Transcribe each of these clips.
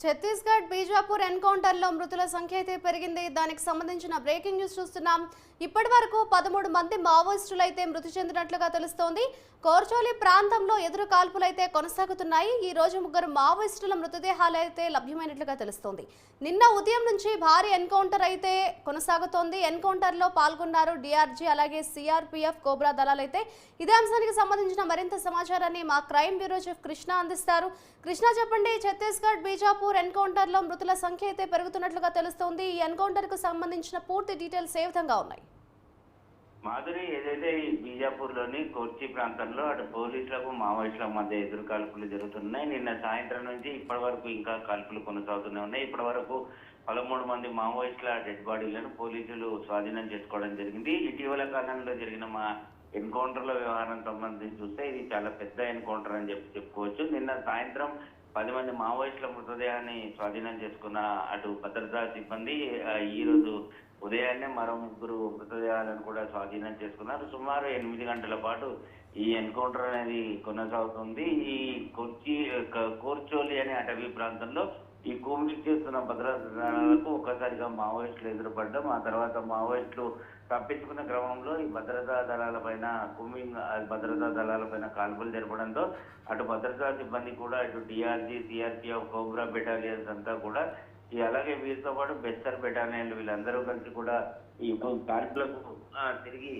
ఛత్తీస్గఢ్ బీజాపూర్ ఎన్కౌంటర్లో మృతుల సంఖ్య అయితే పెరిగింది. దానికి సంబంధించిన బ్రేకింగ్ న్యూస్ చూస్తున్నాం. ఇప్పటి వరకు 13 మంది మావోయిస్టులు అయితే మృతి చెందినట్లుగా తెలుస్తోంది. కోర్చోలి ప్రాంతంలో ఎదురు కాల్పులైతే కొనసాగుతున్నాయి. ఈ రోజు 3 మావోయిస్టుల మృతదేహాలు అయితే లభ్యమైనట్లుగా తెలుస్తోంది. నిన్న ఉదయం నుంచి భారీ ఎన్కౌంటర్ అయితే కొనసాగుతోంది. ఎన్కౌంటర్లో పాల్గొన్నారు డిఆర్జీ అలాగే సిఆర్పీఎఫ్ కోబ్రా దళాలైతే. ఇదే అంశానికి సంబంధించిన మరింత సమాచారాన్ని మా క్రైమ్ బ్యూరో చీఫ్ కృష్ణ అందిస్తారు. కృష్ణ, చెప్పండి, ఛత్తీస్గఢ్ బీజాపూర్ ఎన్కౌంటర్లో మృతుల సంఖ్య అయితే పెరుగుతున్నట్లుగా తెలుస్తోంది. ఈ ఎన్కౌంటర్ కు సంబంధించిన పూర్తి డీటెయిల్స్ ఏ విధంగా ఉన్నాయి? మాధురి, ఏదైతే ఈ బీజాపూర్ లోని కోర్చి ప్రాంతంలో అటు పోలీసులకు మావోయిస్టుల మధ్య ఎదురు కాల్పులు జరుగుతున్నాయి. నిన్న సాయంత్రం నుంచి ఇప్పటి వరకు ఇంకా కాల్పులు కొనసాగుతూనే ఉన్నాయి. ఇప్పటి వరకు 13 మంది మావోయిస్టుల డెడ్ బాడీలను పోలీసులు స్వాధీనం చేసుకోవడం జరిగింది. ఇటీవల కాలంలో జరిగిన ఎన్కౌంటర్ల వ్యవహారం సంబంధించి చూస్తే ఇది చాలా పెద్ద ఎన్కౌంటర్ అని చెప్పుకోవచ్చు. నిన్న సాయంత్రం 10 మంది మావోయిస్టుల మృతదేహాన్ని స్వాధీనం చేసుకున్న అటు భద్రతా సిబ్బంది ఈ రోజు ఉదయాన్నే మరో 3 మృతదేహాలను కూడా స్వాధీనం చేసుకున్నారు. సుమారు 8 గంటల పాటు ఈ ఎన్కౌంటర్ అనేది కొనసాగుతుంది. ఈ కోర్చోలి అనే అటవీ ప్రాంతంలో ఈ కూంబింగ్ చేస్తున్న భద్రతా దళాలకు ఒక్కసారిగా మావోయిస్టులు ఎదురుపడ్డం, ఆ తర్వాత మావోయిస్టులు తప్పించుకున్న క్రమంలో ఈ భద్రతా దళాలపైన కాల్పులు జరపడంతో అటు భద్రతా సిబ్బంది కూడా ఇటు డిఆర్జీ, సిఆర్పీఎఫ్, కోబ్రా బెటాలియన్స్ అంతా కూడా అలాగే వీరితో పాటు బెస్తర్ బెటాలియన్లు వీళ్ళందరూ కలిసి కూడా ఈ కాల్పులకు తిరిగి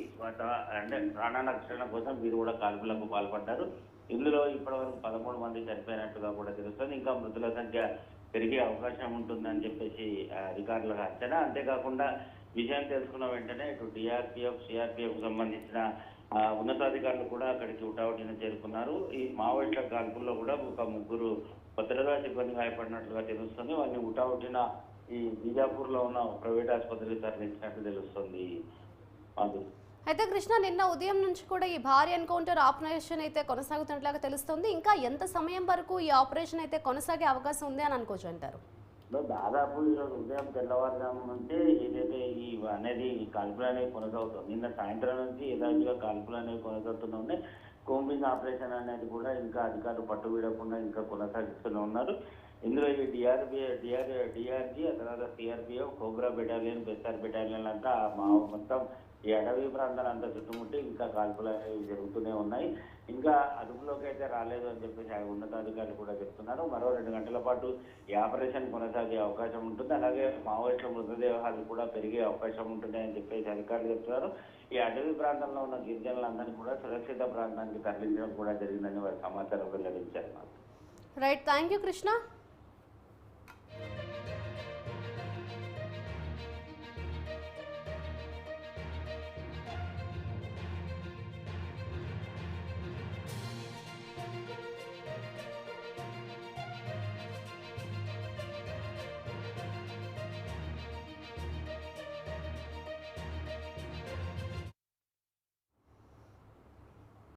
అంటే ప్రాణరక్షణ కోసం వీరు కూడా కాల్పులకు పాల్పడ్డారు. ఇందులో ఇప్పటివరకు 13 మంది చనిపోయినట్టుగా కూడా తెలుస్తుంది. ఇంకా మృతుల సంఖ్య పెరిగే అవకాశం ఉంటుందని చెప్పేసి అధికారులకు అంచనా. అంతేకాకుండా విషయం తెలుసుకున్న వెంటనే ఇటు డిఆర్పీఎఫ్, సిఆర్పీఎఫ్ సంబంధించిన ఉన్నతాధికారులు కూడా అక్కడికి హుటాహుటిన చేరుకున్నారు. ఈ మావోయిస్టుల కాల్పుల్లో కూడా ఒక 3 భద్రతా సిబ్బంది గాయపడినట్లుగా తెలుస్తుంది. వారిని హుటాహుటిన ఈ బీజాపూర్ లో ఉన్న ప్రైవేట్ ఆసుపత్రికి తరలించినట్లు తెలుస్తుంది. అయితే కృష్ణ, నిన్న ఉదయం నుంచి కూడా ఈ భారీ ఎన్కౌంటర్ ఆపరేషన్ అయితే కొనసాగుతున్నట్లుగా తెలుస్తుంది. ఇంకా ఎంత సమయం వరకు ఈ ఆపరేషన్ అయితే కొనసాగే అవకాశం ఉంది అని అనుకోవచ్చు అంటారు? దాదాపు ఈరోజు ఉదయం తెల్లవారుజాము నుంచి ఏదైతే ఈ కాల్పులు అనేవి కొనసాగుతుంది. నిన్న సాయంత్రం నుంచి యథావిధిగా కాల్పులు అనేవి కొనసాగుతూనే ఉన్నాయి. కోంబింగ్ ఆపరేషన్ అనేది కూడా ఇంకా అధికారులు పట్టు వీడకుండా ఇంకా కొనసాగిస్తూనే ఉన్నారు. ఇందులో ఈ డిఆర్జీ, ఆ తర్వాత సిఆర్పీఎఫ్, కోబ్రా బెటాలియన్, బెస్సార్ బెటాలియన్ అంతా మొత్తం ఈ అటవీ ప్రాంతాన్ని అంతా చుట్టుముట్టి ఇంకా కాల్పులు అనేవి జరుగుతూనే ఉన్నాయి. ఇంకా అదుపులోకి అయితే రాలేదు అని చెప్పేసి ఉన్నతాధికారులు కూడా చెప్తున్నారు. మరో 2 గంటల పాటు ఈ ఆపరేషన్ కొనసాగే అవకాశం ఉంటుంది. అలాగే మావోయిస్టుల మృతదేహాలు కూడా పెరిగే అవకాశం ఉంటుంది అని చెప్పేసి అధికారులు చెప్తున్నారు. ఈ అటవీ ప్రాంతంలో ఉన్న గిరిజనులందరినీ కూడా సురక్షిత ప్రాంతానికి తరలించడం కూడా జరిగిందని వారి సమాచారం వెల్లడించారు. Right, thank you Krishna.